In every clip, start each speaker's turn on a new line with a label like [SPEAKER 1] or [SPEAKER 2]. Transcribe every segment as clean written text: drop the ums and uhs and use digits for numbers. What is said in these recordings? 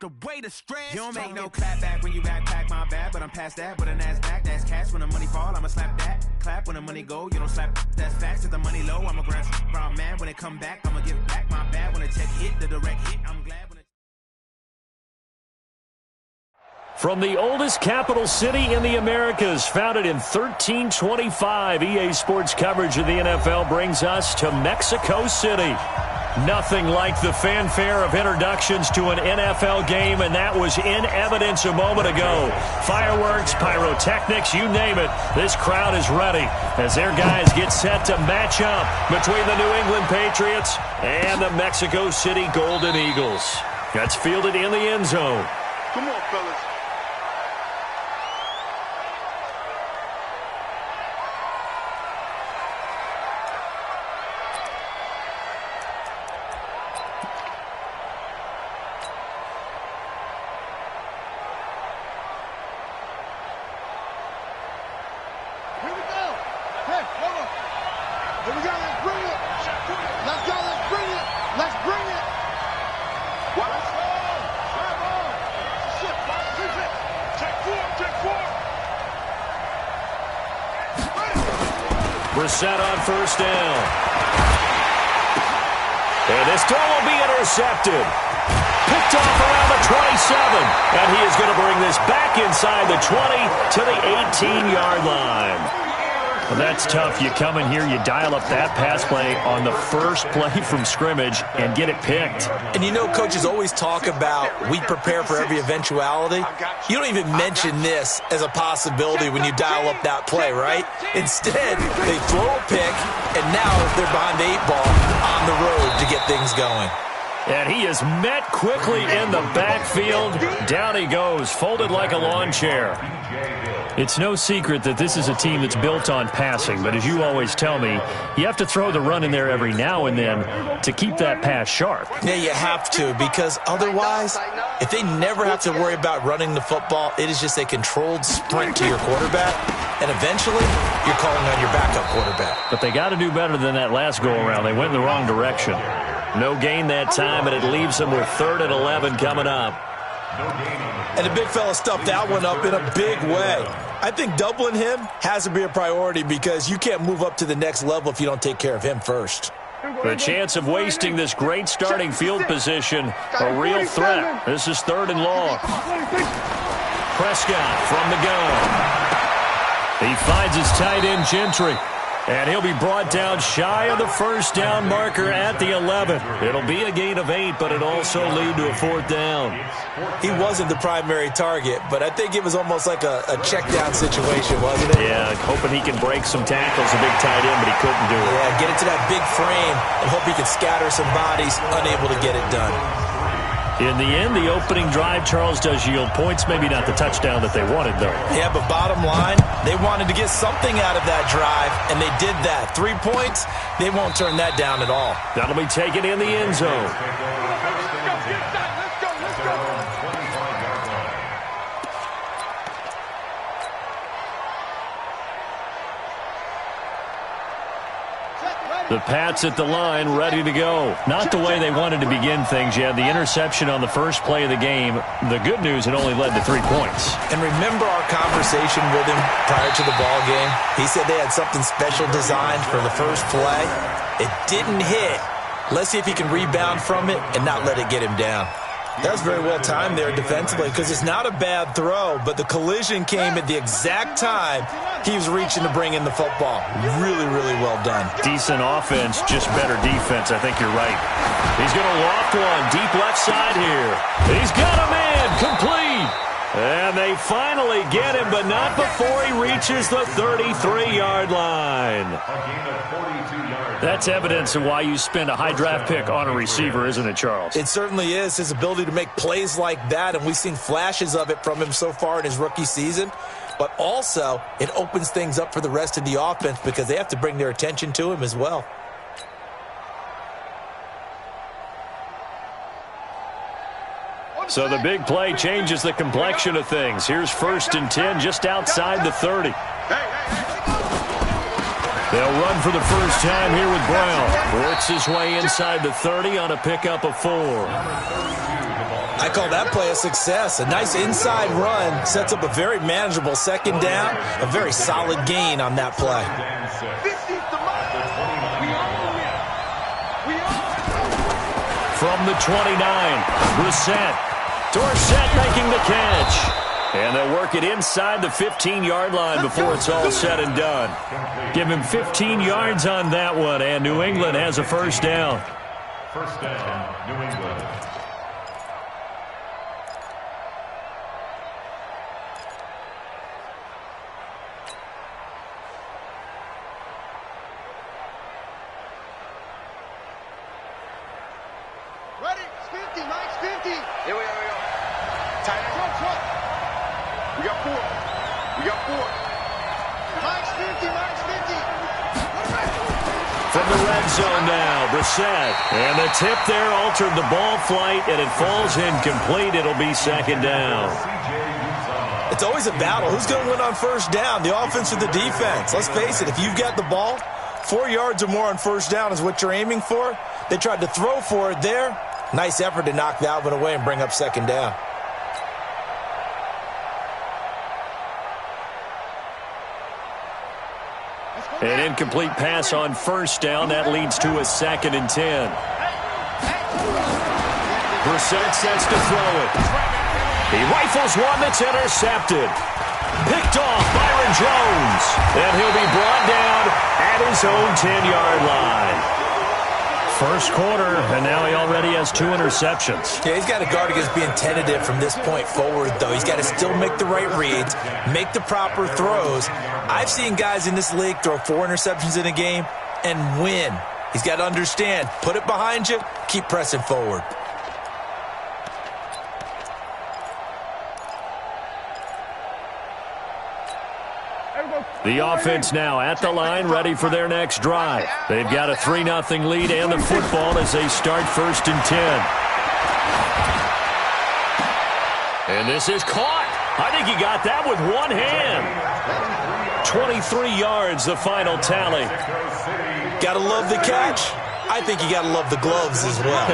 [SPEAKER 1] the way to stress. You don't make no clap back when you backpack, my bad, but I'm past that. With a NASDAQ, that's cash. When the money fall, I'ma slap that. Clap when the money go, you don't slap. That's facts. If the money low, I'ma grab brown man. When it come back, I'ma give back my bad. When the check hit, the direct hit, I'm glad when it.
[SPEAKER 2] From the oldest capital city in the Americas, founded in 1325, EA Sports coverage of the NFL brings us to Mexico City. Nothing like the fanfare of introductions to an NFL game, and that was in evidence a moment ago. Fireworks, pyrotechnics, you name it. This crowd is ready as their guys get set to match up between the New England Patriots and the Mexico City Golden Eagles. That's fielded in the end zone.
[SPEAKER 3] Come on, fellas.
[SPEAKER 2] Set on first down. And this throw will be intercepted. Picked off around the 27. And he is going to bring this back inside the 20 to the 18-yard line. Well, that's tough. You come in here, you dial up that pass play on the first play from scrimmage and get it picked.
[SPEAKER 4] And you know coaches always talk about we prepare for every eventuality. You don't even mention this as a possibility when you dial up that play, right? Instead, they throw a pick, and now they're behind the 8-ball on the road to get things going.
[SPEAKER 2] And he is met quickly in the backfield. Down he goes, folded like a lawn chair. It's no secret that this is a team that's built on passing, but as you always tell me, you have to throw the run in there every now and then to keep that pass sharp.
[SPEAKER 4] Yeah, you have to, because otherwise, if they never have to worry about running the football, it is just a controlled sprint to your quarterback, and eventually, you're calling on your backup quarterback.
[SPEAKER 2] But they got to do better than that last go-around. They went in the wrong direction. No gain that time, and it leaves them with 3rd and 11 coming up.
[SPEAKER 4] And the big fella stuffed that one up in a big way. I think doubling him has to be a priority because you can't move up to the next level if you don't take care of him first.
[SPEAKER 2] The chance of wasting this great starting field position, a real threat. This is 3rd and long. Prescott from the gun. He finds his tight end, Gentry. And he'll be brought down shy of the first down marker at the 11. It'll be a gain of 8, but it'll also lead to a 4th down.
[SPEAKER 4] He wasn't the primary target, but I think it was almost like a check down situation, wasn't it?
[SPEAKER 2] Yeah, hoping he can break some tackles, a big tight end, but he couldn't do it.
[SPEAKER 4] Yeah, get into that big frame and hope he can scatter some bodies, unable to get it done.
[SPEAKER 2] In the end, the opening drive, Charles, does yield points. Maybe not the touchdown that they wanted, though.
[SPEAKER 4] Yeah, but bottom line, they wanted to get something out of that drive, and they did that. 3 points, they won't turn that down at all.
[SPEAKER 2] That'll be taken in the end zone. The Pats at the line, ready to go. Not the way they wanted to begin things. You had the interception on the first play of the game. The good news, it only led to 3 points.
[SPEAKER 4] And remember our conversation with him prior to the ball game? He said they had something special designed for the first play. It didn't hit. Let's see if he can rebound from it and not let it get him down. That was very well timed there defensively because it's not a bad throw, but the collision came at the exact time he was reaching to bring in the football. Really, really well done.
[SPEAKER 2] Decent offense, just better defense. I think you're right. He's going to loft one deep left side here. He's got a man complete. And they finally get him, but not before he reaches the 33-yard line. That's evidence of why you spend a high draft pick on a receiver, isn't it, Charles?
[SPEAKER 4] It certainly is. His ability to make plays like that, and we've seen flashes of it from him so far in his rookie season. But also, it opens things up for the rest of the offense because they have to bring their attention to him as well.
[SPEAKER 2] So the big play changes the complexion of things. Here's 1st and 10 just outside the 30. They'll run for the first time here with Brown. Works his way inside the 30 on a pickup of 4.
[SPEAKER 4] I call that play a success. A nice inside run sets up a very manageable second down, a very solid gain on that play.
[SPEAKER 2] From the 29, Dorsett making the catch. And they'll work it inside the 15-yard line before it's all said and done. Give him 15 yards on that one, and New England has a first down.
[SPEAKER 3] First down, New England.
[SPEAKER 5] Ready? It's 50. Mike's 50. Here we go. Tight end. Front. We got 4. Mike's 50.
[SPEAKER 2] From the red zone now, Brissett. And the tip there altered the ball flight, and it falls incomplete. It'll be second down.
[SPEAKER 4] It's always a battle. Who's going to win on first down, the offense or the defense? Let's face it, if you've got the ball, 4 yards or more on first down is what you're aiming for. They tried to throw for it there. Nice effort to knock that one away and bring up second down.
[SPEAKER 2] An incomplete pass on first down. That leads to a 2nd and 10. Brissett sets to throw it. He rifles one that's intercepted. Picked off Byron Jones. And he'll be brought down at his own 10-yard line. First quarter, and now he already has 2 interceptions.
[SPEAKER 4] Yeah, he's got to guard against being tentative from this point forward, though. He's got to still make the right reads, make the proper throws. I've seen guys in this league throw 4 interceptions in a game and win. He's got to understand, put it behind you, keep pressing forward.
[SPEAKER 2] The offense now at the line, ready for their next drive. They've got a 3-0 lead and the football as they start 1st and 10. And this is caught. I think he got that with one hand. 23 yards, the final tally.
[SPEAKER 4] Got to love the catch. I think you got to love the gloves as well.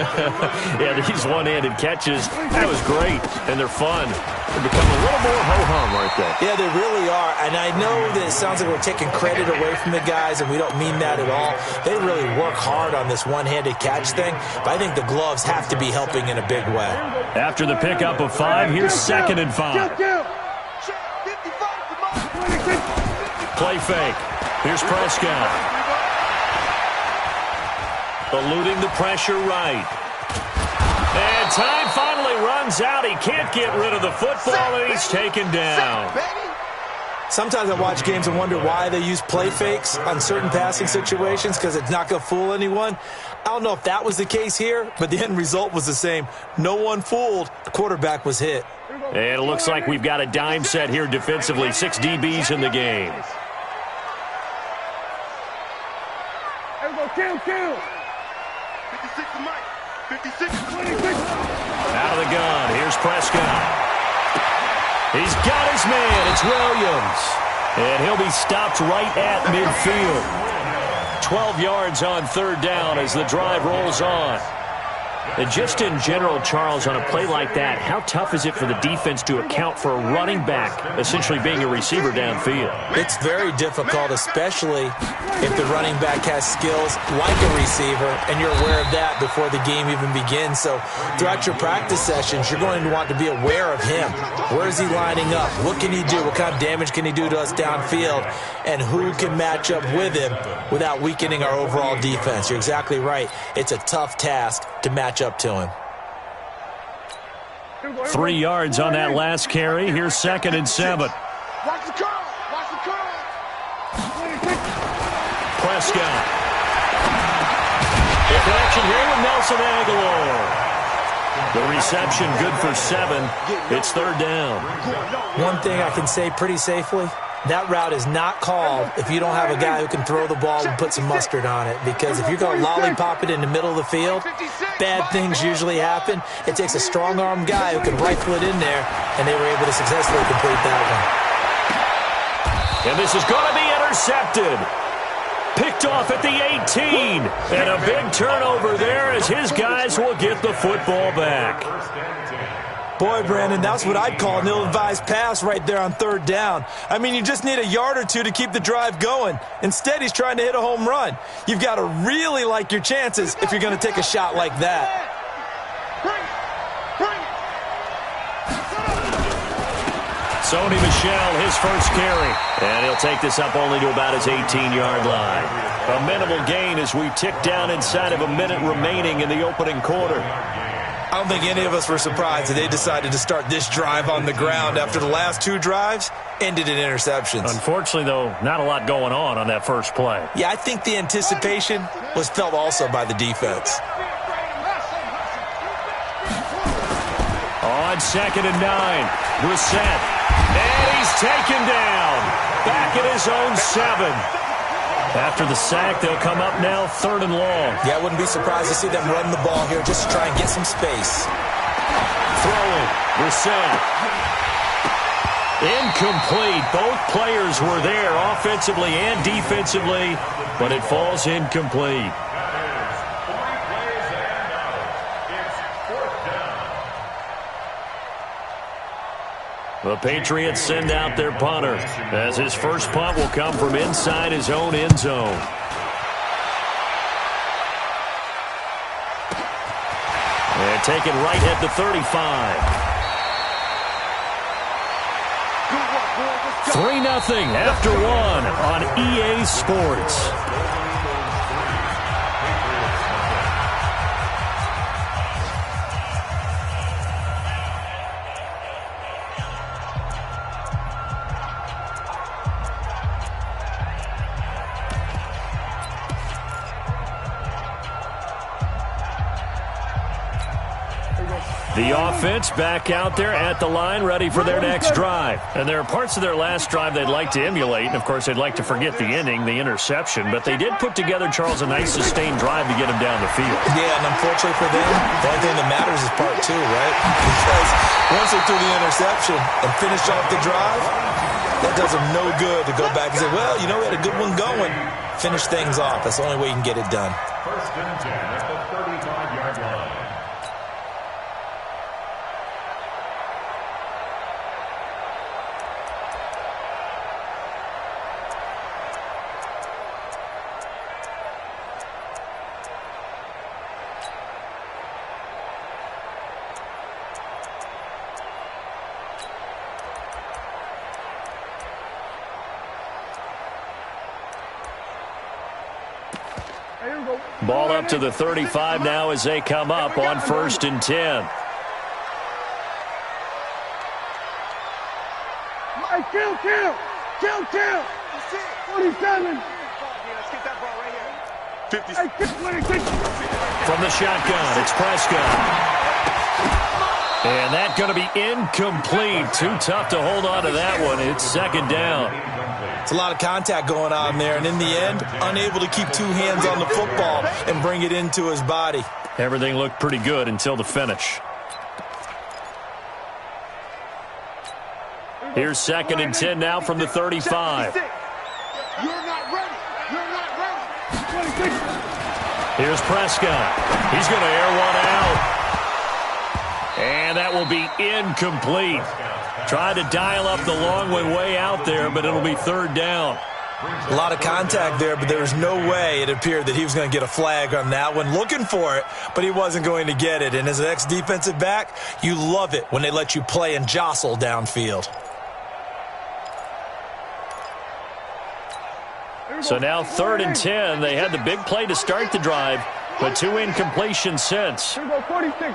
[SPEAKER 2] Yeah, these one-handed catches, that was great, and they're fun. They become a little more ho-hum, aren't they?
[SPEAKER 4] Yeah, they really are, and I know that it sounds like we're taking credit away from the guys, and we don't mean that at all. They really work hard on this one-handed catch thing, but I think the gloves have to be helping in a big way.
[SPEAKER 2] After the pickup of 5, here's 2nd and 5. Play fake. Here's Prescott. Eluding the pressure right. And time finally runs out. He can't get rid of the football, and he's taken down.
[SPEAKER 4] Sometimes I watch games and wonder why they use play fakes on certain passing situations, because it's not going to fool anyone. I don't know if that was the case here, but the end result was the same. No one fooled. The quarterback was hit.
[SPEAKER 2] And it looks like we've got a dime set here defensively. 6 DBs in the game.
[SPEAKER 5] Kill. 56 to Mike. 56 to 26.
[SPEAKER 2] Out of the gun. Here's Prescott. He's got his man. It's Williams. And he'll be stopped right at midfield. 12 yards on 3rd down as the drive rolls on. And just in general, Charles, on a play like that, how tough is it for the defense to account for a running back essentially being a receiver downfield?
[SPEAKER 4] It's very difficult, especially if the running back has skills like a receiver, and you're aware of that before the game even begins. So throughout your practice sessions, you're going to want to be aware of him. Where is he lining up? What can he do? What kind of damage can he do to us downfield? And who can match up with him without weakening our overall defense? You're exactly right. It's a tough task to match up to him.
[SPEAKER 2] 3 yards on that last carry. Here's 2nd and 7.
[SPEAKER 5] Watch the curl.
[SPEAKER 2] Prescott. The connection here with Nelson Aguilar. The reception good for 7. It's 3rd down.
[SPEAKER 4] One thing I can say pretty safely, that route is not called if you don't have a guy who can throw the ball and put some mustard on it. Because if you're going to lollipop it in the middle of the field, bad things usually happen. It takes a strong-arm guy who can rifle it in there, and they were able to successfully complete that one.
[SPEAKER 2] And this is going to be intercepted. Picked picked off at the 18. And a big turnover there as his guys will get the football back.
[SPEAKER 4] Boy, Brandon, that's what I'd call an ill-advised pass right there on third down. I mean, you just need a yard or two to keep the drive going. Instead, he's trying to hit a home run. You've got to really like your chances if you're going to take a shot like that.
[SPEAKER 2] Sony Michel, his first carry. And he'll take this up only to about his 18-yard line. A minimal gain as we tick down inside of a minute remaining in the opening quarter.
[SPEAKER 4] I don't think any of us were surprised that they decided to start this drive on the ground after the last two drives ended in interceptions.
[SPEAKER 2] Unfortunately, though, not a lot going on that first play.
[SPEAKER 4] Yeah, I think the anticipation was felt also by the defense.
[SPEAKER 2] On 2nd and 9, Brissett. And he's taken down. Back at his own 7. After the sack, they'll come up now 3rd and long.
[SPEAKER 4] Yeah, I wouldn't be surprised to see them run the ball here just to try and get some space.
[SPEAKER 2] Throwing, Brissett. Incomplete. Both players were there offensively and defensively, but it falls incomplete. The Patriots send out their punter as his first punt will come from inside his own end zone. And taken right at the 35. 3-0 after 1 on EA Sports. The offense back out there at the line, ready for their next drive. And there are parts of their last drive they'd like to emulate. And, of course, they'd like to forget the ending, the interception. But they did put together, Charles, a nice sustained drive to get him down the field.
[SPEAKER 4] Yeah, and unfortunately for them, the only thing that matters is part 2, right? Because once they threw the interception and finished off the drive, that does them no good to go back and say, well, you know, we had a good one going. Finish things off. That's the only way you can get it done.
[SPEAKER 3] 1st and 10 at the 35-yard line.
[SPEAKER 2] Ball up to the 35 now as they come up on 1st and 10.
[SPEAKER 5] Kill. 47. Let's get that ball right here. 50.
[SPEAKER 2] From the shotgun, it's Prescott. And that's going to be incomplete. Too tough to hold on to that one. It's 2nd down.
[SPEAKER 4] It's a lot of contact going on there, and in the end, unable to keep 2 hands on the football and bring it into his body.
[SPEAKER 2] Everything looked pretty good until the finish. Here's 2nd and 10 now from the 35.
[SPEAKER 5] You're not ready.
[SPEAKER 2] Here's Prescott. He's going to air one out. And that will be incomplete. Tried to dial up the long way out there, but it'll be 3rd down.
[SPEAKER 4] A lot of contact there, but there was no way it appeared that he was going to get a flag on that one. Looking for it, but he wasn't going to get it. And as an ex-defensive back, you love it when they let you play and jostle downfield.
[SPEAKER 2] So now 3rd and 10. They had the big play to start the drive, but 2 incompletions since.
[SPEAKER 5] Here we go, 46.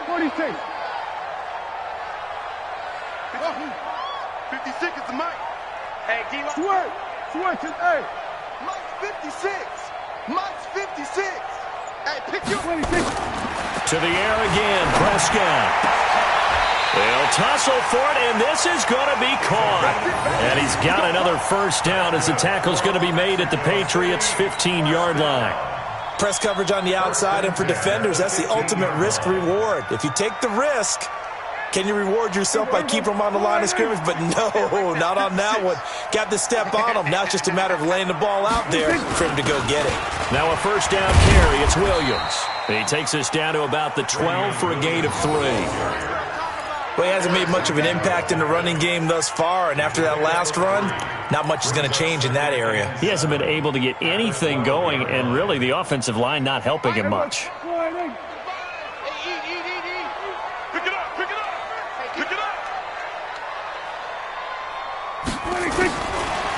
[SPEAKER 5] 56 is the mic. Hey, D-Lo. Switch it, hey. Mike's 56. Hey, pick your 26.
[SPEAKER 2] To the air again, Prescott. They'll tussle for it, and this is going to be caught. And he's got another 1st down as the tackle's going to be made at the Patriots' 15-yard line.
[SPEAKER 4] Press coverage on the outside, and for defenders, that's the ultimate risk reward. If you take the risk, Can you reward yourself by keeping him on the line of scrimmage? But no, not on that one. Got the step on him. Now it's just a matter of laying the ball out there for him to go get it.
[SPEAKER 2] Now a first down carry. It's Williams. He takes us down to about the 12 for a gain of 3.
[SPEAKER 4] Well, he hasn't made much of an impact in the running game thus far, and after that last run, not much is going to change in that area.
[SPEAKER 2] He hasn't been able to get anything going, and really the offensive line not helping him much.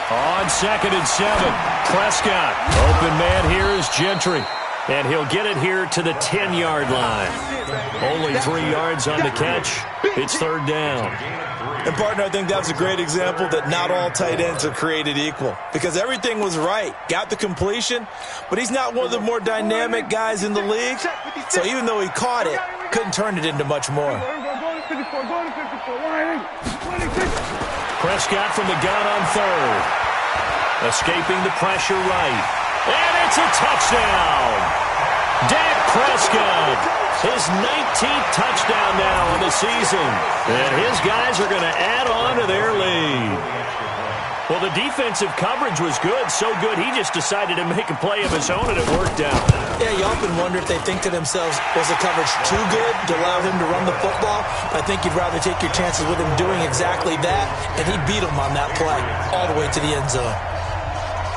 [SPEAKER 2] On 2nd and 7, Prescott. Open man here is Gentry. And he'll get it here to the 10-yard line. Only 3 yards on the catch. It's 3rd down.
[SPEAKER 4] And, partner, I think that's a great example that not all tight ends are created equal. Because everything was right. Got the completion, but he's not one of the more dynamic guys in the league. So even though he caught it, couldn't turn it into much more.
[SPEAKER 2] Prescott from the gun on 3rd. Escaping the pressure right. And it's a touchdown. Dak Prescott, his 19th touchdown now in the season. And his guys are going to add on to their lead. Well, the defensive coverage was good, so good he just decided to make a play of his own, and it worked out.
[SPEAKER 4] Yeah, you often wonder if they think to themselves, was the coverage too good to allow him to run the football? I think you'd rather take your chances with him doing exactly that, and he beat him on that play all the way to the end zone.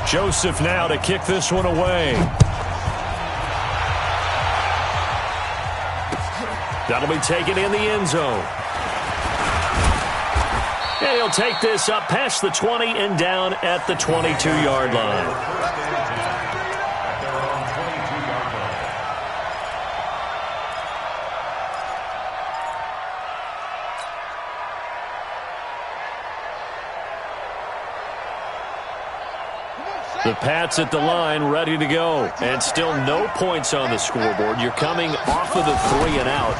[SPEAKER 2] Joseph now to kick this one away. That'll be taken in the end zone. And he'll take this up past the 20 and down at the 22-yard line. The Pats at the line, ready to go. And still no points on the scoreboard. You're coming off of the 3 and out.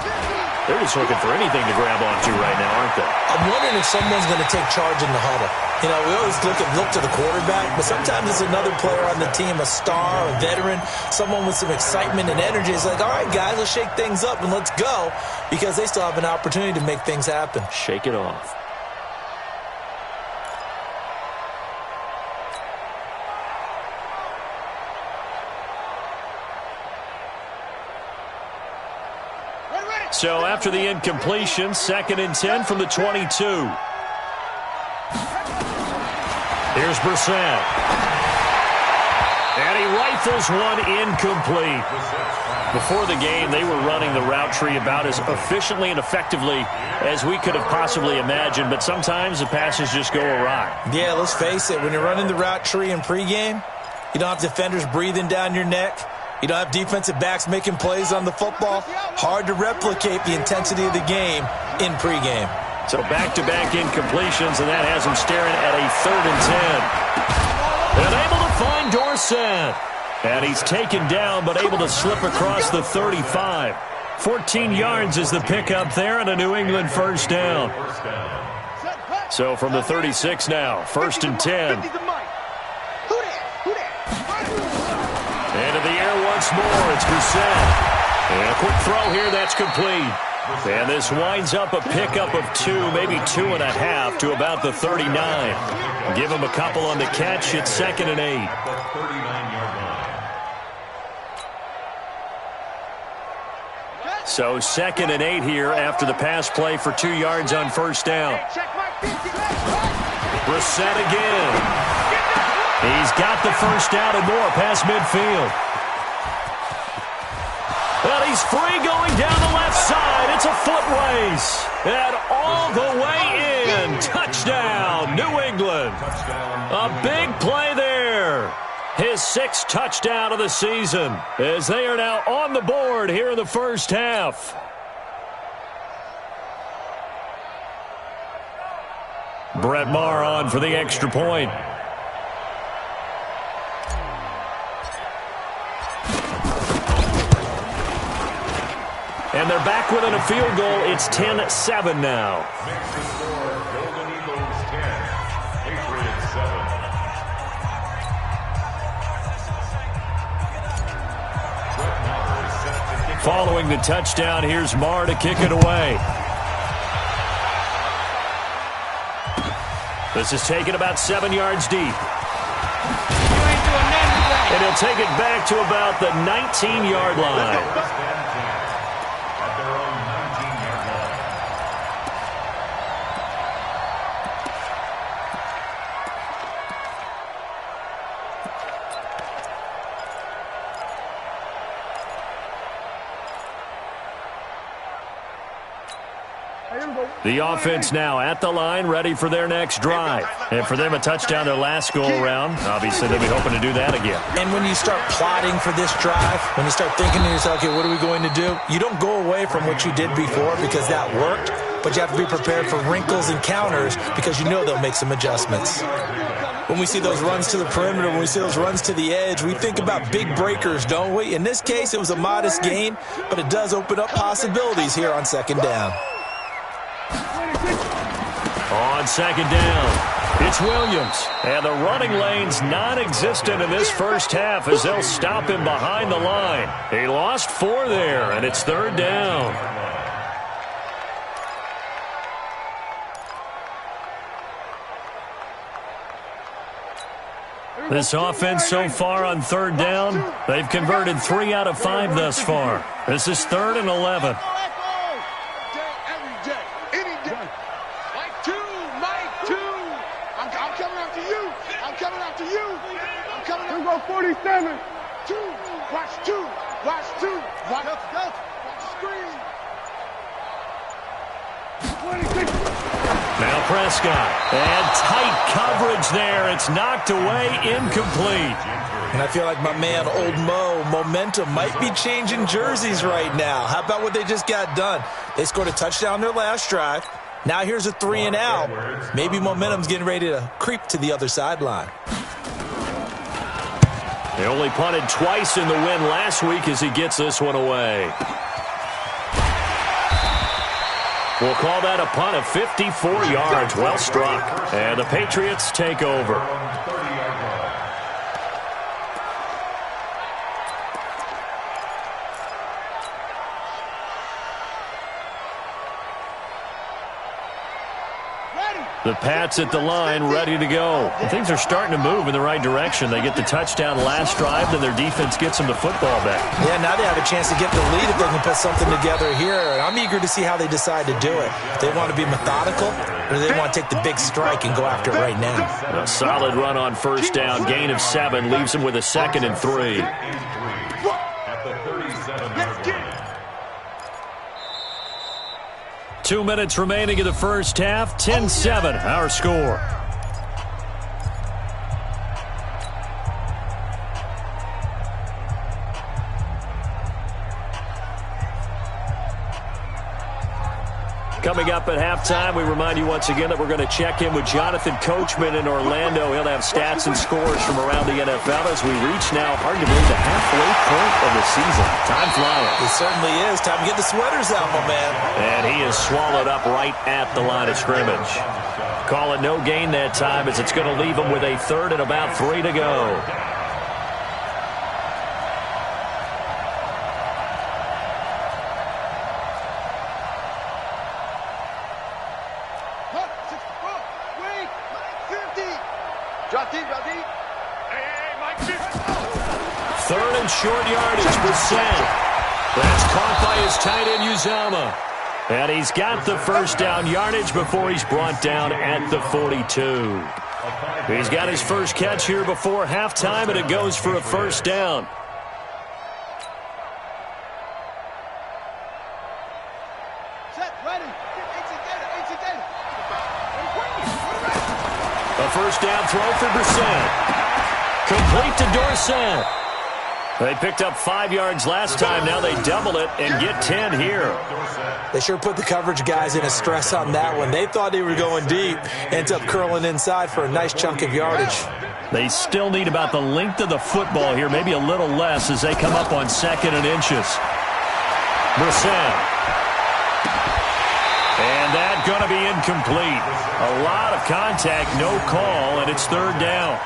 [SPEAKER 2] They're just looking for anything to grab onto right now, aren't they?
[SPEAKER 4] I'm wondering if someone's going to take charge in the huddle. You know, we always look to the quarterback, but sometimes it's another player on the team, a star, a veteran, someone with some excitement and energy. It's like, all right, guys, let's shake things up and let's go, because they still have an opportunity to make things happen.
[SPEAKER 2] Shake it off. So after the incompletion, 2nd and 10 from the 22. Here's Brissett. And he rifles one incomplete. Before the game, they were running the route tree about as efficiently and effectively as we could have possibly imagined, but sometimes the passes just go awry.
[SPEAKER 4] Yeah, let's face it, when you're running the route tree in pregame, you don't have defenders breathing down your neck. You don't have defensive backs making plays on the football. Hard to replicate the intensity of the game in pregame.
[SPEAKER 2] So back-to-back incompletions, and that has him staring at a 3rd and 10. And able to find Dorsett. And he's taken down, but able to slip across the 35. 14 yards is the pickup there, and a New England first down. So from the 36 now, 1st and 10. Into the air once more, it's Brissett. And a quick throw here, that's complete. And this winds up a pickup of 2, maybe 2.5 to about the 39. Give him a couple on the catch, it's 2nd and 8. So 2nd and 8 here after the pass play for 2 yards on 1st down. Brissett again. He's got the first down and more past midfield. Well, he's free going down the left side. It's a foot race. And all the way in. Touchdown, New England. A big play there. His 6th touchdown of the season as they are now on the board here in the first half. Brett Maher on for the extra point. And they're back within a field goal. It's 10-7 now.
[SPEAKER 3] Next to score, Golden Eagles 10, Patriots 7.
[SPEAKER 2] Following the touchdown, here's Maher to kick it away. This is taken about 7 yards deep.
[SPEAKER 5] You ain't doing nothing today.
[SPEAKER 2] And he'll take it back to about the 19-yard line. The offense now at the line, ready for their next drive. And for them, a touchdown their last go-around. Obviously, they'll be hoping to do that again.
[SPEAKER 4] And when you start plotting for this drive, when you start thinking to yourself, okay, what are we going to do? You don't go away from what you did before because that worked, but you have to be prepared for wrinkles and counters because you know they'll make some adjustments. When we see those runs to the perimeter, when we see those runs to the edge, we think about big breakers, don't we? In this case, it was a modest gain, but it does open up possibilities here on second down.
[SPEAKER 2] On second down, it's Williams. And the running lane's non-existent in this first half as they'll stop him behind the line. He lost 4 there, and it's third down. This offense so far on third down, they've converted 3 out of 5 thus far. This is 3rd and 11.
[SPEAKER 5] I'm coming up 47. 2. Watch 2. Watch 2. Watch screen. 26.
[SPEAKER 2] Now Prescott. And tight coverage there. It's knocked away, incomplete.
[SPEAKER 4] And I feel like my man, Old Mo, momentum might be changing jerseys right now. How about what they just got done? They scored a touchdown their last drive. Now here's a 3 and out. Maybe momentum's getting ready to creep to the other sideline.
[SPEAKER 2] They only punted twice in the win last week as he gets this one away. We'll call that a punt of 54 yards. Well struck. And the Patriots take over. The Pats at the line, ready to go. And things are starting to move in the right direction. They get the touchdown last drive, then their defense gets them the football back.
[SPEAKER 4] Yeah, now they have a chance to get the lead if they can put something together here. And I'm eager to see how they decide to do it. They want to be methodical, or do they want to take the big strike and go after it right now?
[SPEAKER 2] A solid run on first down. Gain of 7 leaves them with a 2nd and 3.
[SPEAKER 3] At the 37-yard line.
[SPEAKER 2] 2 minutes remaining in the first half. 10-7, our score. Coming up at halftime, we remind you once again that we're going to check in with Jonathan Coachman in Orlando. He'll have stats and scores from around the NFL as we reach now, hard to believe, the halfway point of the season. Time flying.
[SPEAKER 4] It certainly is. Time to get the sweaters out, my man.
[SPEAKER 2] And he is swallowed up right at the line of scrimmage. Call it no gain that time as it's going to leave him with a 3rd and about 3 to go. Third and short yardage for Sam. That's caught by his tight end, Uzama. And he's got the first down yardage before he's brought down at the 42. He's got his first catch here before halftime, and it goes for a first down. A first down throw for Brissett. Complete to Dorsett. They picked up 5 yards last time. Now they double it and get 10 here.
[SPEAKER 4] They sure put the coverage guys in a stress on that one. They thought they were going deep. Ends up curling inside for a nice chunk of yardage.
[SPEAKER 2] They still need about the length of the football here, maybe a little less as they come up on 2nd and inches. Brissett. And that going to be incomplete. A lot of contact, no call, and it's 3rd down.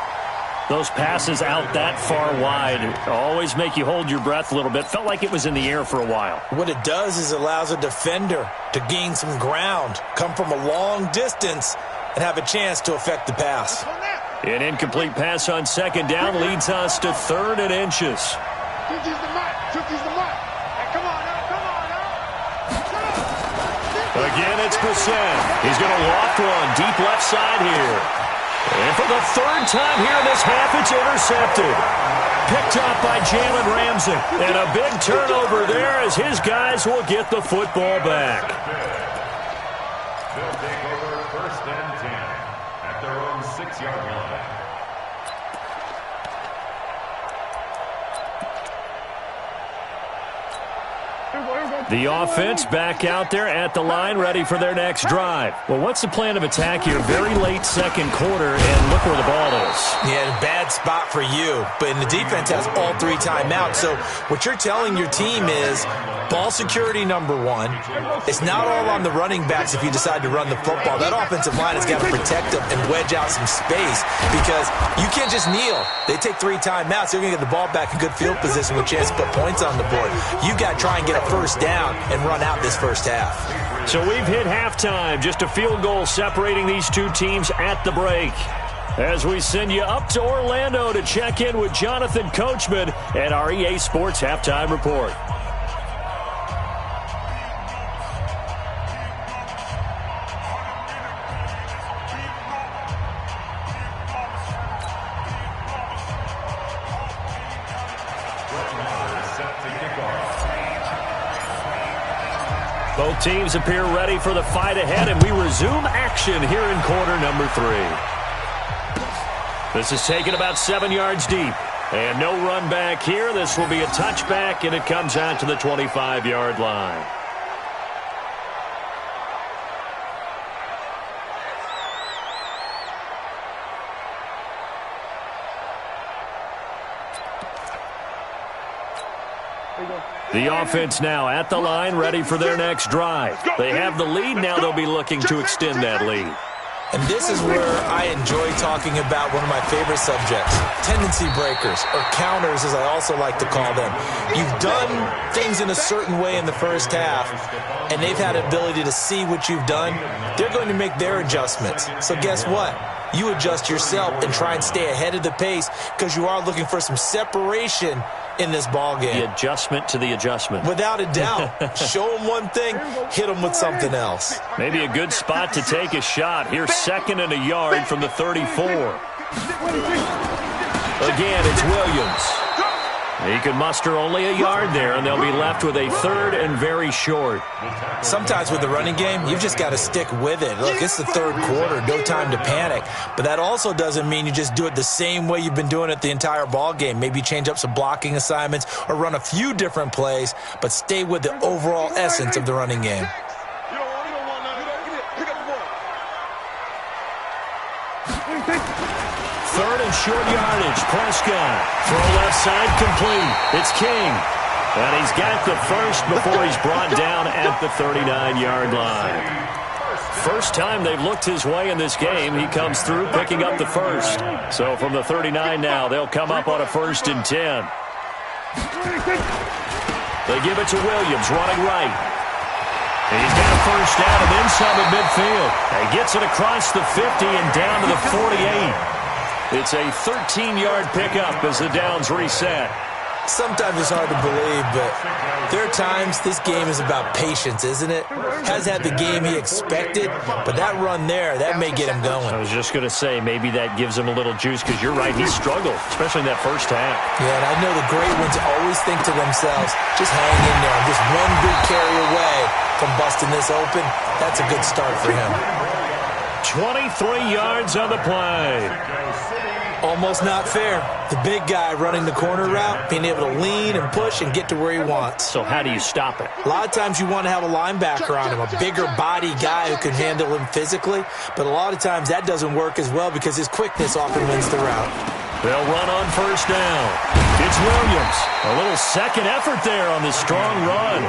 [SPEAKER 2] Those passes out that far wide always make you hold your breath a little bit. Felt like it was in the air for a while.
[SPEAKER 4] What it does is it allows a defender to gain some ground, come from a long distance, and have a chance to affect the pass.
[SPEAKER 2] An incomplete pass on second down leads us to 3rd and inches.
[SPEAKER 5] 50's the mark. 50's the mark. Hey, come on now. Come on now.
[SPEAKER 2] Again, it's Brissett. He's going to loft one deep left side here. And for the 3rd time here in this half, it's intercepted. Picked up by Jalen Ramsey. And a big turnover there as his guys will get the football back.
[SPEAKER 3] They'll take over 1st and 10 at their own 6-yard line.
[SPEAKER 2] The offense back out there at the line, ready for their next drive. Well, what's the plan of attack here? Very late second quarter, and look where the ball is.
[SPEAKER 4] Yeah, bad spot for you. But the defense has all 3 timeouts. So what you're telling your team is ball security number 1. It's not all on the running backs if you decide to run the football. That offensive line has got to protect them and wedge out some space because you can't just kneel. They take 3 timeouts. They're going to get the ball back in good field position with a chance to put points on the board. You got to try and get a first down and run out this first half.
[SPEAKER 2] So we've hit halftime. Just a field goal separating these 2 teams at the break. As we send you up to Orlando to check in with Jonathan Coachman and our EA Sports Halftime Report. Both teams appear ready for the fight ahead, and we resume action here in quarter number 3. This is taken about 7 yards deep. And no run back here. This will be a touchback, and it comes out to the 25-yard line. The offense now at the line, ready for their next drive. They have the lead. Now they'll be looking to extend that lead.
[SPEAKER 4] And this is where I enjoy talking about one of my favorite subjects, tendency breakers, or counters as I also like to call them. You've done things in a certain way in the first half, and they've had the ability to see what you've done. They're going to make their adjustments. So guess what? You adjust yourself and try and stay ahead of the pace because you are looking for some separation in this ball game.
[SPEAKER 2] The adjustment to the adjustment.
[SPEAKER 4] Without a doubt. Show them one thing, hit them with something else.
[SPEAKER 2] Maybe a good spot to take a shot. Here's 2nd and a yard from the 34. Again, it's Williams. He could muster only a yard there, and they'll be left with a 3rd and very short.
[SPEAKER 4] Sometimes with the running game, you've just got to stick with it. Look, it's the 3rd quarter, no time to panic. But that also doesn't mean you just do it the same way you've been doing it the entire ball game. Maybe change up some blocking assignments or run a few different plays, but stay with the overall essence of the running game.
[SPEAKER 2] 3rd and short yardage. Prescott. Throw left side complete. It's King. And he's got the first before he's brought down at the 39-yard line. First time they've looked his way in this game. He comes through picking up the first. So from the 39 now, they'll come up on a 1st and 10. They give it to Williams, running right. He's got a first down and then some at midfield. He gets it across the 50 and down to the 48. It's a 13-yard pickup as the downs reset.
[SPEAKER 4] Sometimes it's hard to believe, but there are times this game is about patience, isn't it? Has had the game he expected, but that run there, that may get him going.
[SPEAKER 2] I was just going to say, maybe that gives him a little juice, because you're right, he struggled, especially in that first half.
[SPEAKER 4] Yeah, and I know the great ones always think to themselves, just hang in there. I'm just one big carry away from busting this open. That's a good start for him.
[SPEAKER 2] 23 yards on the play.
[SPEAKER 4] Almost not fair. The big guy running the corner route, being able to lean and push and get to where he wants.
[SPEAKER 2] So how do you stop it?
[SPEAKER 4] A lot of times you want to have a linebacker on him, a bigger body guy who can handle him physically. But a lot of times that doesn't work as well because his quickness often wins the route.
[SPEAKER 2] They'll run on first down. It's Williams. A little second effort there on the strong run.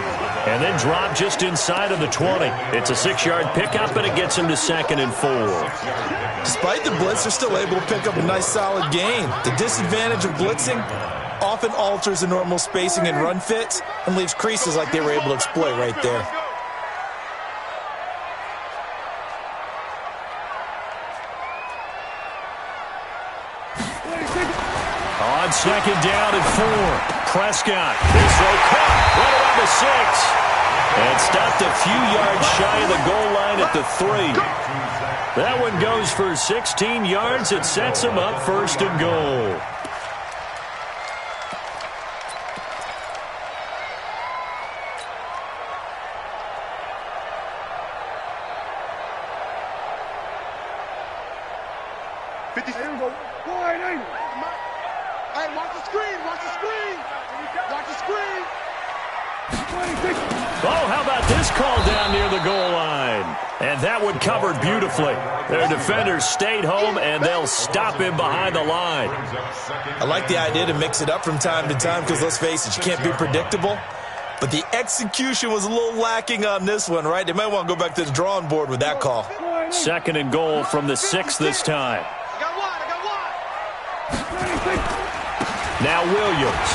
[SPEAKER 2] And then drop just inside of the 20. It's a 6-yard pickup, and it gets him to 2nd and 4.
[SPEAKER 4] Despite the blitz, they're still able to pick up a nice, solid gain. The disadvantage of blitzing often alters the normal spacing and run fits and leaves creases like they were able to exploit right there.
[SPEAKER 2] second down and 4. Prescott. This throw caught right around the 6. And stopped a few yards shy of the goal line at the 3. That one goes for 16 yards. It sets him up first and goal.
[SPEAKER 5] Hey, watch the screen, watch the screen. Watch the screen.
[SPEAKER 2] Oh, how about this call down near the goal line? And that one covered beautifully. Their defenders stayed home, and they'll stop him behind the line.
[SPEAKER 4] I like the idea to mix it up from time to time because, let's face it, you can't be predictable. But the execution was a little lacking on this one, right? They might want to go back to the drawing board with that call.
[SPEAKER 2] Second and goal from the 6 this time.
[SPEAKER 5] I got one.
[SPEAKER 2] Now Williams.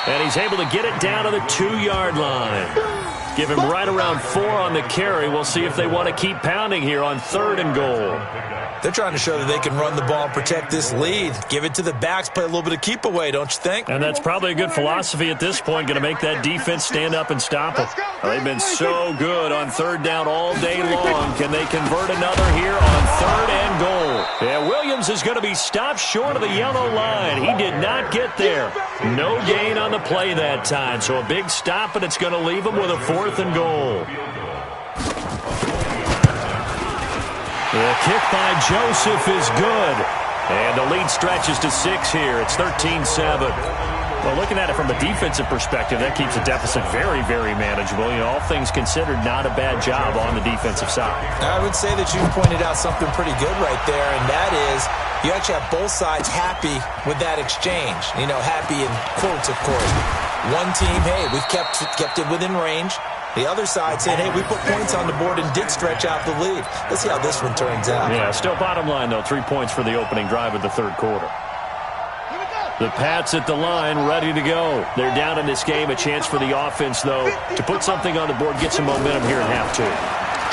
[SPEAKER 2] And he's able to get it down to the 2-yard line. Give him right around 4 on the carry. We'll see if they want to keep pounding here on 3rd and goal.
[SPEAKER 4] They're trying to show that they can run the ball and protect this lead. Give it to the backs, play a little bit of keep away, don't you think?
[SPEAKER 2] And that's probably a good philosophy at this point, going to make that defense stand up and stop them. They've been so good on 3rd down all day long. Can they convert another here on 3rd and goal? Yeah, Williams is going to be stopped short of the yellow line. He did not get there. No gain on the play that time, so a big stop, and it's going to leave him with a 4th and goal. The kick by Joseph is good. And the lead stretches to 6 here. It's 13-7. Well, looking at it from a defensive perspective, that keeps the deficit very, very manageable. You know, all things considered, not a bad job on the defensive side.
[SPEAKER 4] I would say that you pointed out something pretty good right there, and that is you actually have both sides happy with that exchange. You know, happy in quotes, of course. One team, hey, we've kept it within range. The other side saying, hey, we put points on the board and did stretch out the lead. Let's see how this one turns out.
[SPEAKER 2] Yeah, still bottom line, though. 3 points for the opening drive of the 3rd quarter. The Pats at the line, ready to go. They're down in this game. A chance for the offense, though, to put something on the board, get some momentum here in half 2.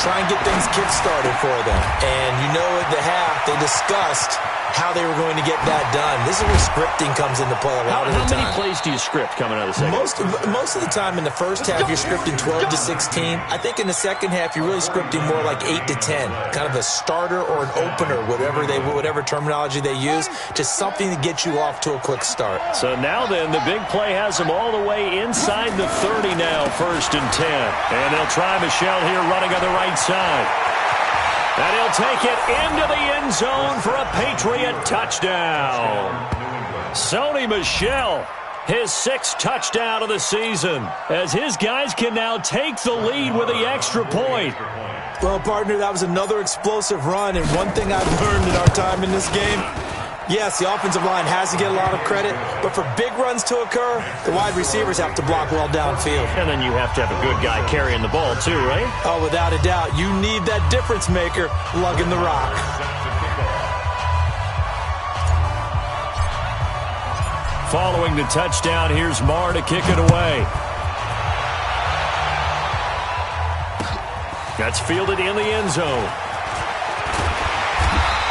[SPEAKER 4] Try and get things kick-started for them. And you know at the half, they discussed how they were going to get that done. This is where scripting comes into play a lot of the time.
[SPEAKER 2] How many plays do you script coming out of the second?
[SPEAKER 4] Most of the time in the first half, you're scripting 12 to 16. I think in the second half, you're really scripting more like 8 to 10. Kind of a starter or an opener, whatever terminology they use. Just something to get you off to a quick start.
[SPEAKER 2] So now then, the big play has them all the way inside the 30 now, 1st and 10. And they'll try Michel here running on the right side. And he'll take it into the end zone for a Patriot touchdown. Sony Michel, his 6th touchdown of the season, as his guys can now take the lead with the extra point.
[SPEAKER 4] Well, partner, that was another explosive run, and one thing I've learned in our time in this game, yes, the offensive line has to get a lot of credit, but for big runs to occur, the wide receivers have to block well downfield.
[SPEAKER 2] And then you have to have a good guy carrying the ball too, right?
[SPEAKER 4] Oh, without a doubt. You need that difference maker lugging the rock.
[SPEAKER 2] Following the touchdown, here's Marr to kick it away. That's fielded in the end zone.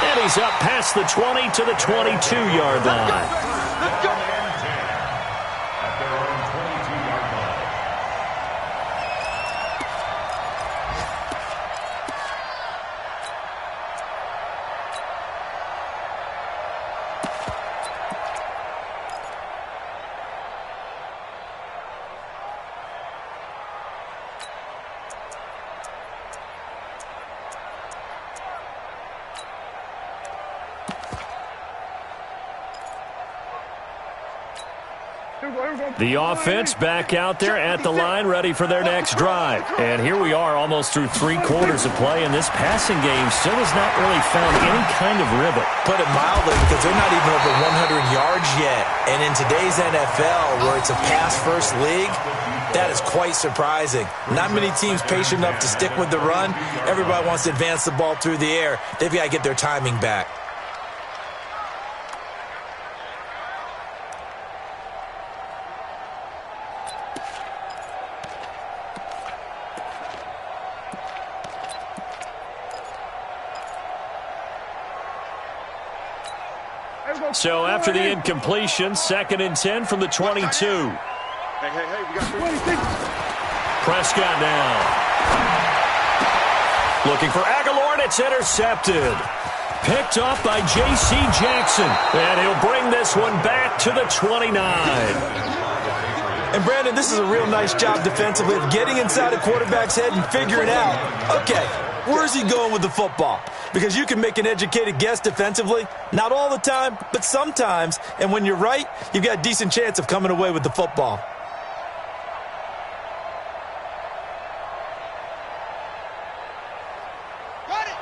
[SPEAKER 2] And he's up past the 20 to the 22-yard line.
[SPEAKER 5] Let's go.
[SPEAKER 3] At their own 22-yard line.
[SPEAKER 2] The offense back out there at the line, ready for their next drive. And here we are almost through 3 quarters of play, and this passing game still has not really found any kind of rhythm.
[SPEAKER 4] Put it mildly, because they're not even over 100 yards yet. And in today's NFL, where it's a pass-first league, that is quite surprising. Not many teams patient enough to stick with the run. Everybody wants to advance the ball through the air. They've got to get their timing back.
[SPEAKER 2] So after the incompletion, 2nd and 10 from the 22.
[SPEAKER 5] Hey, we got 26.
[SPEAKER 2] Prescott now. Looking for Aguilar, and it's intercepted. Picked off by J.C. Jackson. And he'll bring this one back to the 29.
[SPEAKER 4] And, Brandon, this is a real nice job defensively of getting inside a quarterback's head and figuring out, okay, where's he going with the football? Because you can make an educated guess defensively. Not all the time, but sometimes. And when you're right, you've got a decent chance of coming away with the football.
[SPEAKER 5] Got it.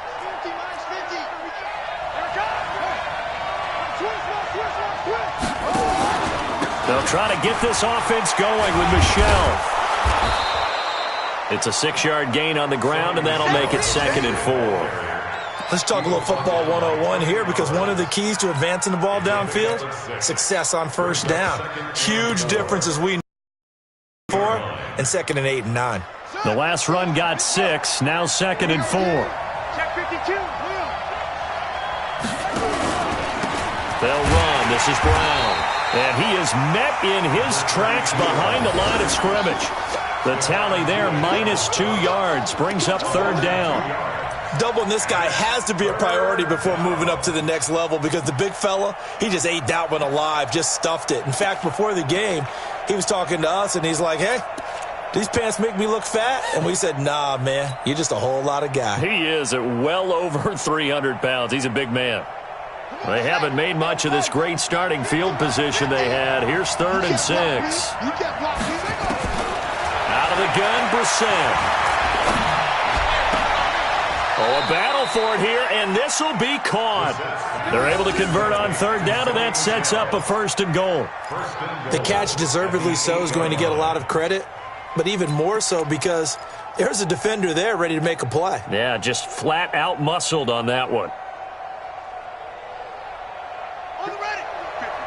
[SPEAKER 5] 50 minus 50. Here it comes. Twist.
[SPEAKER 2] They'll try to get this offense going with Michelle. It's a 6-yard gain on the ground, and that'll make it 2nd and 4.
[SPEAKER 4] Let's talk a little football 101 here, because one of the keys to advancing the ball downfield, success on first down. Huge difference as we know 4 and 2nd and 8 and 9.
[SPEAKER 2] The last run got 6, now 2nd and 4.
[SPEAKER 5] Check 52.
[SPEAKER 2] They'll run. This is Brown. And he is met in his tracks behind the line of scrimmage. The tally there, -2 yards, brings up 3rd down.
[SPEAKER 4] Doubling this guy has to be a priority before moving up to the next level, because the big fella, he just ate that one alive, just stuffed it. In fact, before the game, he was talking to us, and he's like, hey, these pants make me look fat? And we said, nah, man, you're just a whole lot of guy.
[SPEAKER 2] He is at well over 300 pounds. He's a big man. They haven't made much of this great starting field position they had. Here's 3rd and 6. Out of the gun, Brissett. Oh, a battle for it here, and this will be caught. They're able to convert on 3rd down, and that sets up a 1st and goal.
[SPEAKER 4] The catch, deservedly so, is going to get a lot of credit, but even more so because there's a defender there ready to make a play.
[SPEAKER 2] Yeah, just flat out muscled on that one.
[SPEAKER 5] On the ready.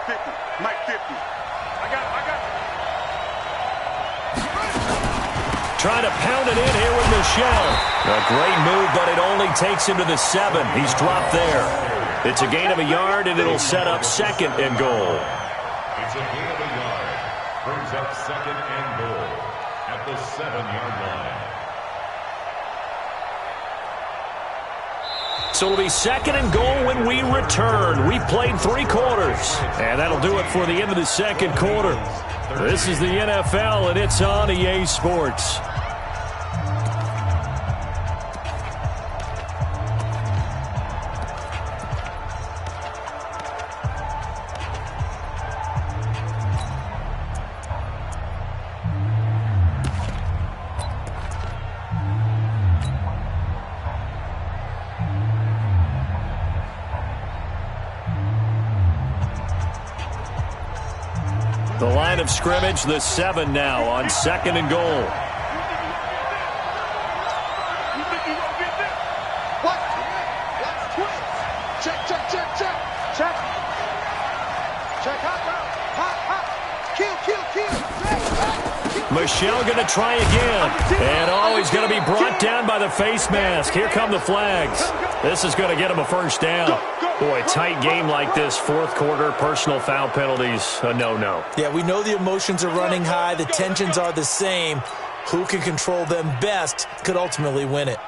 [SPEAKER 5] 50. Mike 50. I got
[SPEAKER 2] Trying to pound it in here with Michelle. A great move, but it only takes him to the 7. He's dropped there. It's a gain of a yard, and it'll set up 2nd and goal.
[SPEAKER 3] It's a gain of a yard. Brings up 2nd and goal at the 7-yard line.
[SPEAKER 2] So it'll be 2nd and goal when we return. We played 3 quarters, and that'll do it for the end of the 2nd quarter. This is the NFL, and it's on EA Sports. The line of scrimmage, the 7 now on 2nd and goal.
[SPEAKER 5] What? Let's twist. Check. Kill.
[SPEAKER 2] Michelle going to try again. And he's going to be brought down by the face mask. Here come the flags. This is going to get him a 1st down. Boy, tight game like this, 4th quarter, personal foul penalties, a no-no.
[SPEAKER 4] Yeah, we know the emotions are running high. The tensions are the same. Who can control them best could ultimately win it.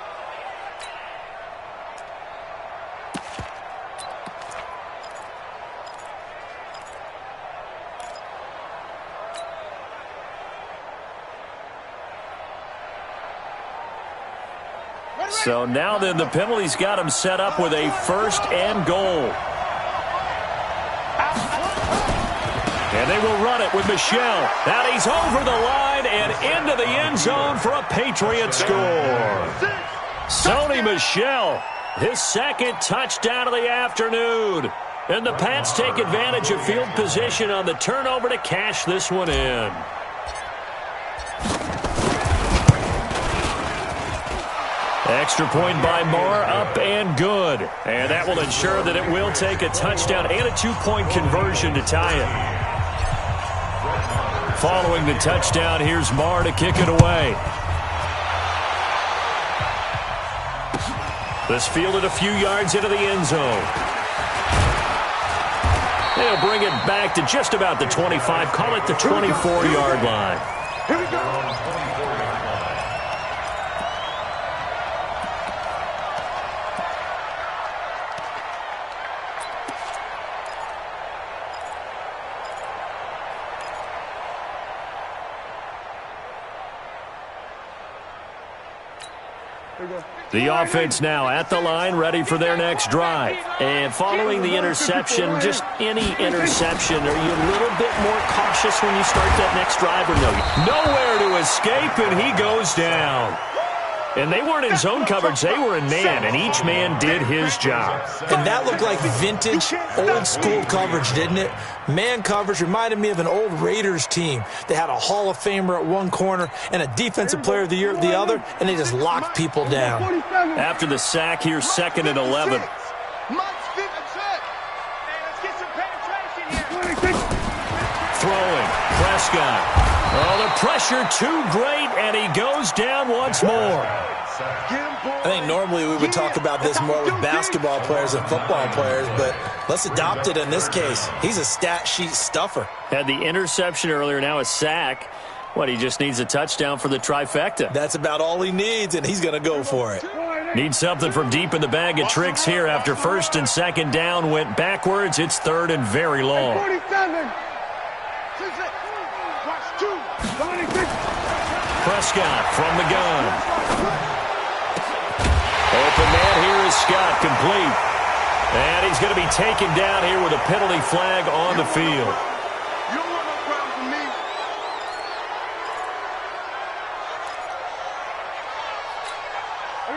[SPEAKER 2] So now then, the penalty's got him set up with a 1st and goal. And they will run it with Michelle. And he's over the line and into the end zone for a Patriot score. Sony Michel, his 2nd touchdown of the afternoon. And the Pats take advantage of field position on the turnover to cash this one in. Extra point by Marr, up and good. And that will ensure that it will take a touchdown and a 2-point conversion to tie it. Following the touchdown, here's Marr to kick it away. This fielded a few yards into the end zone. They'll bring it back to just about the 25. Call it the 24-yard line.
[SPEAKER 5] Here we go.
[SPEAKER 2] The offense now at the line, ready for their next drive. And following the interception, just any interception, are you a little bit more cautious when you start that next drive or no? Nowhere to escape, and he goes down. And they weren't in zone coverage. They were in man, and each man did his job.
[SPEAKER 4] And that looked like vintage, old-school coverage, didn't it? Man coverage reminded me of an old Raiders team. They had a Hall of Famer at one corner and a Defensive Player of the Year at the other, and they just locked people down.
[SPEAKER 2] After the sack, here's 2nd and 11. Throwing, Prescott. Oh, the pressure too great, and he goes down once more.
[SPEAKER 4] I think normally we would talk about this more with basketball players and football players, but let's adopt it in this case. He's a stat sheet stuffer.
[SPEAKER 2] Had the interception earlier, now a sack. What, he just needs a touchdown for the trifecta.
[SPEAKER 4] That's about all he needs, and he's going to go for it.
[SPEAKER 2] Needs something from deep in the bag of tricks here after 1st and 2nd down. Went backwards. It's 3rd and very long.
[SPEAKER 5] 47.
[SPEAKER 2] Prescott from the gun. Open man here is Scott, complete. And he's going to be taken down here with a penalty flag on the field.
[SPEAKER 5] You don't want no problem with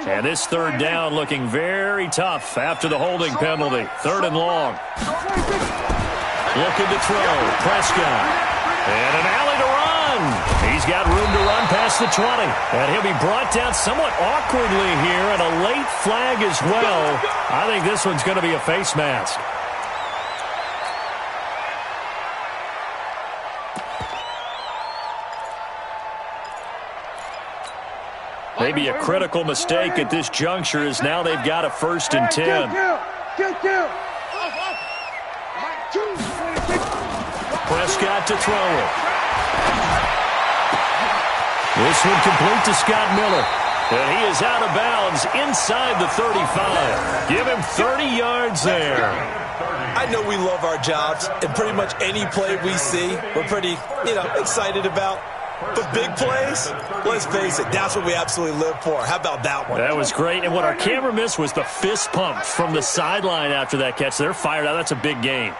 [SPEAKER 5] me.
[SPEAKER 2] And this 3rd down looking very tough after the holding penalty. 3rd and long. Looking to throw. Prescott. And an alley to run. He's got room to run past the 20. And he'll be brought down somewhat awkwardly here, and a late flag as well. I think this one's going to be a face mask. Maybe a critical mistake at this juncture is now they've got a 1st and 10. Prescott to throw it. This one complete to Scott Miller. And he is out of bounds inside the 35. Give him 30 yards there.
[SPEAKER 4] I know we love our jobs, and pretty much any play we see, we're pretty, excited about. But big plays, let's face it, that's what we absolutely live for. How about that one?
[SPEAKER 2] That was great. And what our camera missed was the fist pump from the sideline after that catch. They're fired out. That's a big game.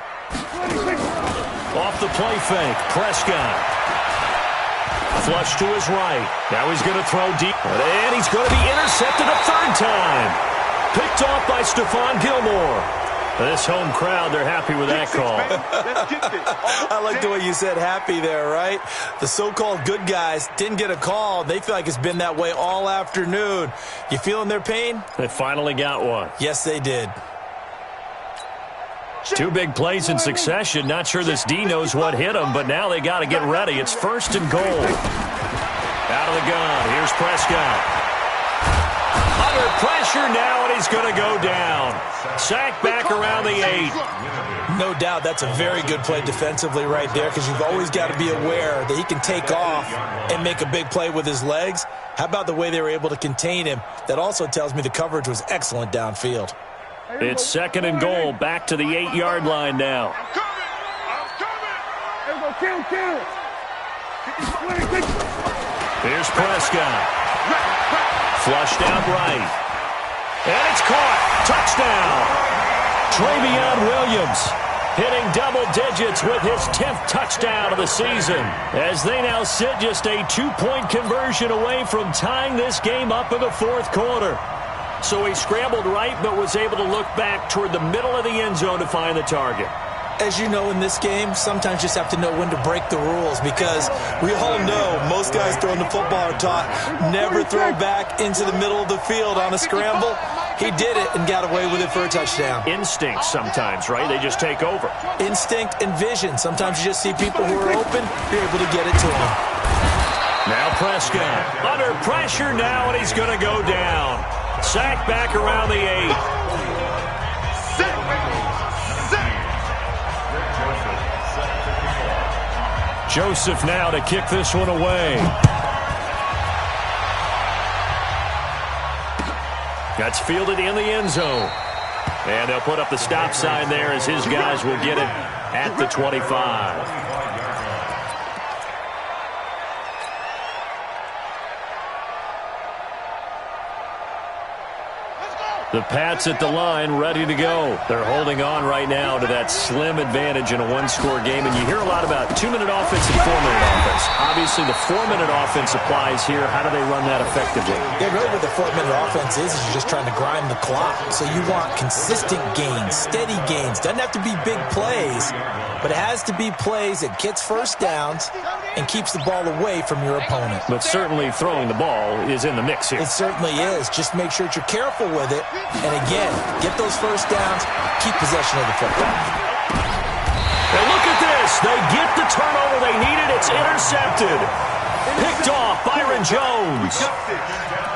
[SPEAKER 2] Off the play fake, Prescott. Flush to his right. Now he's going to throw deep. And he's going to be intercepted a 3rd time. Picked off by Stephon Gilmore. This home crowd, they're happy with that call.
[SPEAKER 4] I like the way you said happy there, right? The so-called good guys didn't get a call. They feel like it's been that way all afternoon. You feeling their pain?
[SPEAKER 2] They finally got one.
[SPEAKER 4] Yes, they did.
[SPEAKER 2] 2 big plays in succession. Not sure this D knows what hit him, but now they got to get ready. It's 1st and goal. Out of the gun. Here's Prescott. Under pressure now, and he's going to go down. Sack back around the 8.
[SPEAKER 4] No doubt that's a very good play defensively right there, because you've always got to be aware that he can take off and make a big play with his legs. How about the way they were able to contain him? That also tells me the coverage was excellent downfield.
[SPEAKER 2] It's 2nd and goal, back to the 8-yard line now. Here's Prescott. Flushed out right. And it's caught. Touchdown. Travion Williams hitting double digits with his 10th touchdown of the season, as they now sit just a 2-point conversion away from tying this game up in the 4th quarter. So he scrambled right, but was able to look back toward the middle of the end zone to find the target.
[SPEAKER 4] As you know, in this game, sometimes you just have to know when to break the rules, because we all know most guys throwing the football are taught never throw back into the middle of the field on a scramble. He did it and got away with it for a touchdown.
[SPEAKER 2] Instinct sometimes, right? They just take over.
[SPEAKER 4] Instinct and vision. Sometimes you just see people who are open, you're able to get it to them.
[SPEAKER 2] Now Prescott under pressure now, and he's going to go down. Sack back around the 8. Joseph now to kick this one away. That's fielded in the end zone. And they'll put up the stop sign there as his guys will get it at the 25. The Pats at the line, ready to go. They're holding on right now to that slim advantage in a one-score game. And you hear a lot about 2-minute offense and 4-minute offense. Obviously, the 4-minute offense applies here. How do they run that effectively?
[SPEAKER 4] Yeah, really what the 4-minute offense is you're just trying to grind the clock. So you want consistent gains, steady gains. Doesn't have to be big plays, but it has to be plays that gets first downs and keeps the ball away from your opponent.
[SPEAKER 2] But certainly throwing the ball is in the mix here.
[SPEAKER 4] It certainly is. Just make sure that you're careful with it. And again, get those first downs, keep possession of the football.
[SPEAKER 2] And look at this. They get the turnover they needed. It's intercepted. Picked off Byron Jones.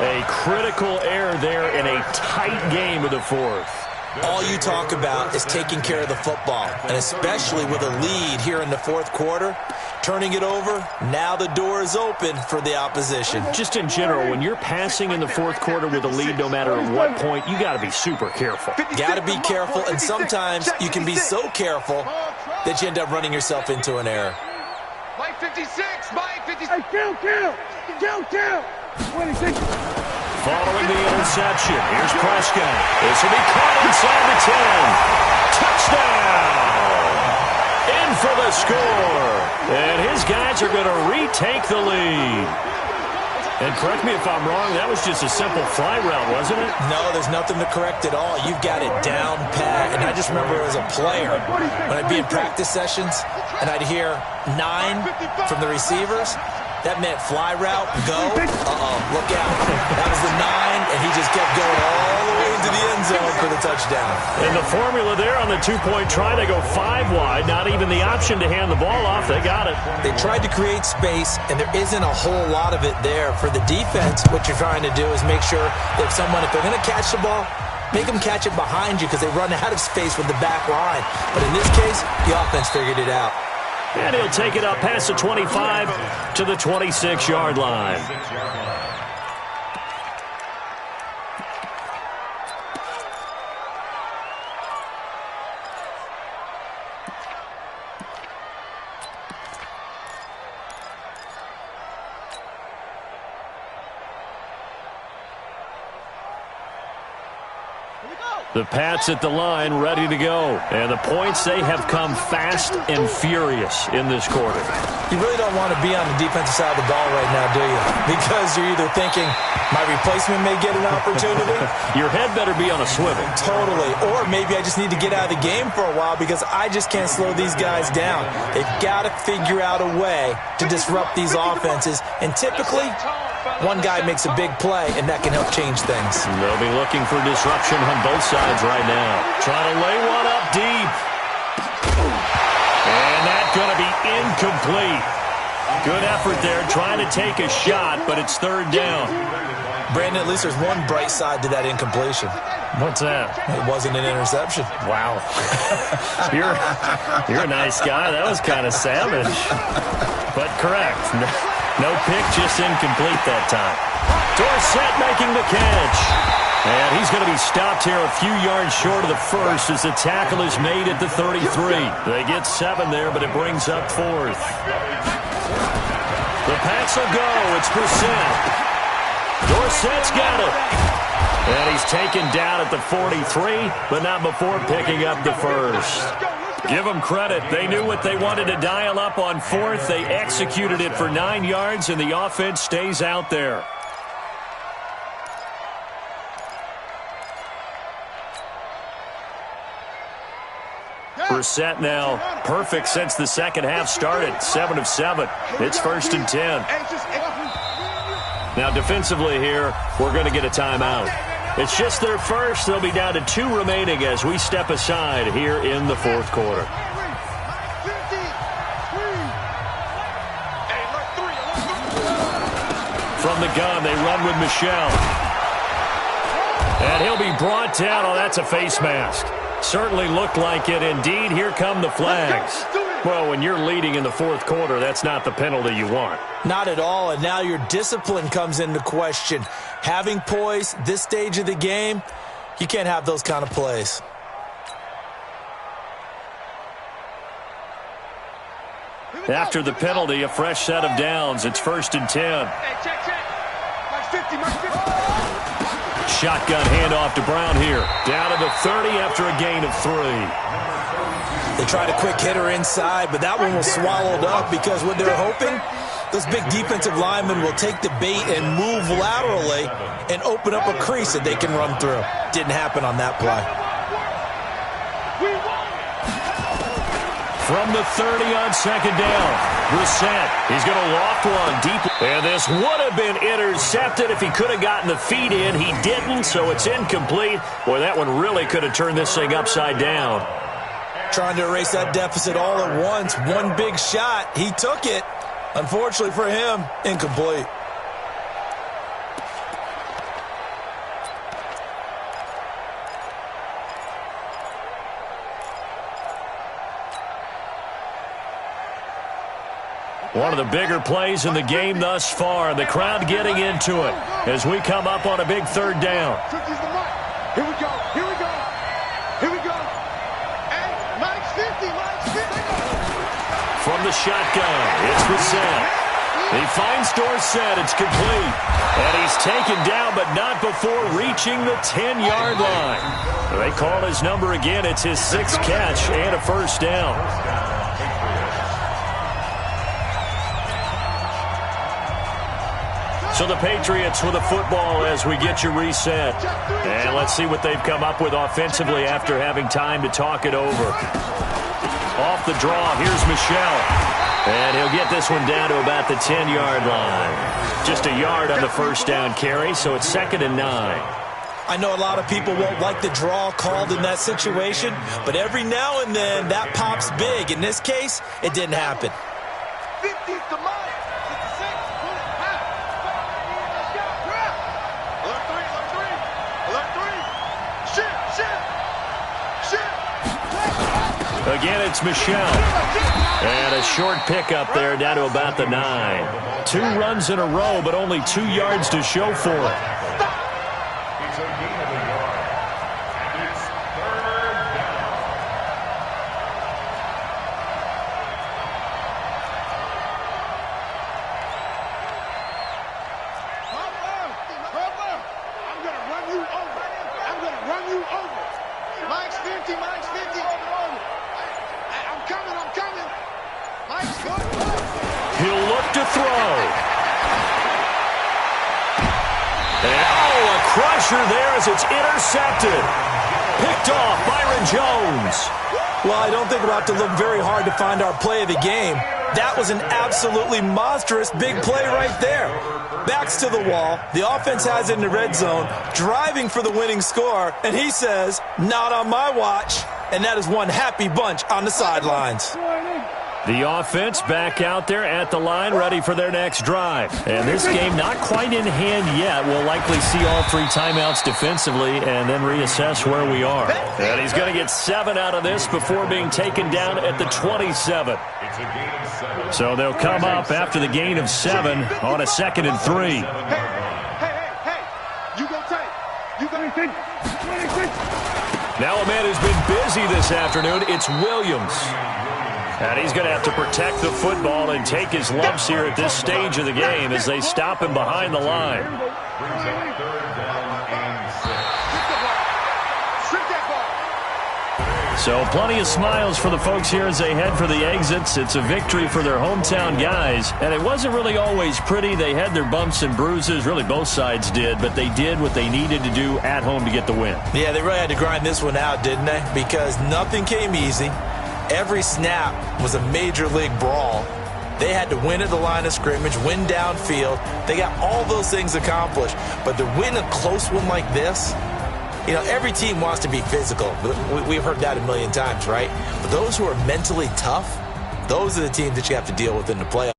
[SPEAKER 2] A critical error there in a tight game of the fourth.
[SPEAKER 4] All you talk about is taking care of the football, and especially with a lead here in the fourth quarter, turning it over, now the door is open for the opposition.
[SPEAKER 2] Just in general, when you're passing in the fourth quarter with a lead, no matter at what point, you got to be super careful.
[SPEAKER 4] Got to be careful, and sometimes you can be so careful that you end up running yourself into an error.
[SPEAKER 5] Mike 56, Mike 56. Hey, count. 26.
[SPEAKER 2] Following the interception, here's Prescott. This will be caught inside the 10. Touchdown! In for the score. And his guys are going to retake the lead. And correct me if I'm wrong, that was just a simple fly route, wasn't it?
[SPEAKER 4] No, there's nothing to correct at all. You've got it down pat. And I just remember as a player, when I'd be in practice sessions and I'd hear 9 from the receivers, that meant fly route, go. Look out. That was the 9, and he just kept going all the way into the end zone for the touchdown.
[SPEAKER 2] And the formula there on the two-point try, they go 5 wide, not even the option to hand the ball off. They got it.
[SPEAKER 4] They tried to create space, and there isn't a whole lot of it there. For the defense, what you're trying to do is make sure that if they're going to catch the ball, make them catch it behind you because they run out of space with the back line. But in this case, the offense figured it out.
[SPEAKER 2] And he'll take it up past the 25 to the 26-yard line. The Pats at the line, ready to go. And the points, they have come fast and furious in this quarter.
[SPEAKER 4] You really don't want to be on the defensive side of the ball right now, do you? Because you're either thinking, my replacement may get an opportunity.
[SPEAKER 2] Your head better be on a swivel.
[SPEAKER 4] Totally. Or maybe I just need to get out of the game for a while because I just can't slow these guys down. They've got to figure out a way to disrupt these offenses. And typically, one guy makes a big play, and that can help change things.
[SPEAKER 2] And they'll be looking for disruption on both sides right now. Trying to lay one up deep. And that's going to be incomplete. Good effort there, trying to take a shot, but it's third down.
[SPEAKER 4] Brandon, at least there's one bright side to that incompletion.
[SPEAKER 2] What's that?
[SPEAKER 4] It wasn't an interception.
[SPEAKER 2] Wow. You're a nice guy. That was kind of savage. But correct. No pick, just incomplete that time. Dorsett making the catch. And he's going to be stopped here a few yards short of the first as the tackle is made at the 33. They get 7 there, but it brings up fourth. The Pats will go. It's Brissett. Dorsett's got it. And he's taken down at the 43, but not before picking up the first. Give them credit. They knew what they wanted to dial up on fourth. They executed it for 9 yards, and the offense stays out there. Brissett now perfect since the second half started. 7 of 7. It's 1st and 10. Now defensively here, we're going to get a timeout. It's just their first. They'll be down to 2 remaining as we step aside here in the fourth quarter. From the gun, they run with Michel. And he'll be brought down. Oh, that's a face mask. Certainly looked like it. Indeed, here come the flags. Well, when you're leading in the fourth quarter, that's not the penalty you want.
[SPEAKER 4] Not at all, and now your discipline comes into question. Having poise this stage of the game, you can't have those kind of plays.
[SPEAKER 2] After the penalty, a fresh set of downs. It's 1st and 10.
[SPEAKER 5] Hey, check. Mark 50, Mark 50.
[SPEAKER 2] Shotgun handoff to Brown here. Down to the 30 after a gain of 3.
[SPEAKER 4] They tried a quick hitter inside, but that one was swallowed up because what they're hoping, those big defensive linemen will take the bait and move laterally and open up a crease that they can run through. Didn't happen on that play.
[SPEAKER 2] From the 30 on 2nd down, Brissett. He's going to loft one deep. And this would have been intercepted if he could have gotten the feet in. He didn't, so it's incomplete. Boy, that one really could have turned this thing upside down.
[SPEAKER 4] Trying to erase that deficit all at once. One big shot. He took it. Unfortunately for him, incomplete.
[SPEAKER 2] One of the bigger plays in the game thus far. The crowd getting into it as we come up on a big 3rd down.
[SPEAKER 5] Here we go. And Mike's 50.
[SPEAKER 2] From the shotgun, it's Brissett. He finds Dorsett. It's complete. And he's taken down, but not before reaching the 10-yard line. They call his number again. It's his 6th catch and a 1st down. So the Patriots with a football as we get you reset. And let's see what they've come up with offensively after having time to talk it over. Off the draw, here's Michel. And he'll get this one down to about the 10-yard line. Just a yard on the 1st down carry, so it's 2nd and 9.
[SPEAKER 4] I know a lot of people won't like the draw called in that situation, but every now and then that pops big. In this case, it didn't happen.
[SPEAKER 5] 50 to Mike.
[SPEAKER 2] Again, it's Michel. And a short pickup there down to about the 9. 2 runs in a row, but only 2 yards to show for it.
[SPEAKER 3] It's a gain of a yard. And it's 3rd down.
[SPEAKER 5] I'm going to run you over. Mike's 50. I'm coming. Mike's good.
[SPEAKER 2] He'll look to throw. And a crusher there as it's intercepted. Picked off Byron Jones.
[SPEAKER 4] Well, I don't think we'll have to look very hard to find our play of the game. That was an absolutely monstrous big play right there. Backs to the wall. The offense has it in the red zone, driving for the winning score, and he says, not on my watch. And that is one happy bunch on the sidelines.
[SPEAKER 2] The offense back out there at the line, ready for their next drive. And this game not quite in hand yet. We'll likely see all 3 timeouts defensively and then reassess where we are. And he's going to get 7 out of this before being taken down at the 27.
[SPEAKER 3] It's a gain of 7.
[SPEAKER 2] So they'll come up after the gain of 7 on a 2nd and 3.
[SPEAKER 5] Hey. You go tight. You go tight.
[SPEAKER 2] Now a man who's been busy this afternoon, it's Williams. And he's going to have to protect the football and take his lumps here at this stage of the game as they stop him behind the line.
[SPEAKER 3] Brings up 3rd down and 6.
[SPEAKER 5] Strip that ball.
[SPEAKER 2] So plenty of smiles for the folks here as they head for the exits. It's a victory for their hometown guys. And it wasn't really always pretty. They had their bumps and bruises. Really, both sides did. But they did what they needed to do at home to get the win.
[SPEAKER 4] Yeah, they really had to grind this one out, didn't they? Because nothing came easy. Every snap was a major league brawl. They had to win at the line of scrimmage, win downfield. They got all those things accomplished. But to win a close one like this, you know, every team wants to be physical. We've heard that a million times, right? But those who are mentally tough, those are the teams that you have to deal with in the playoffs.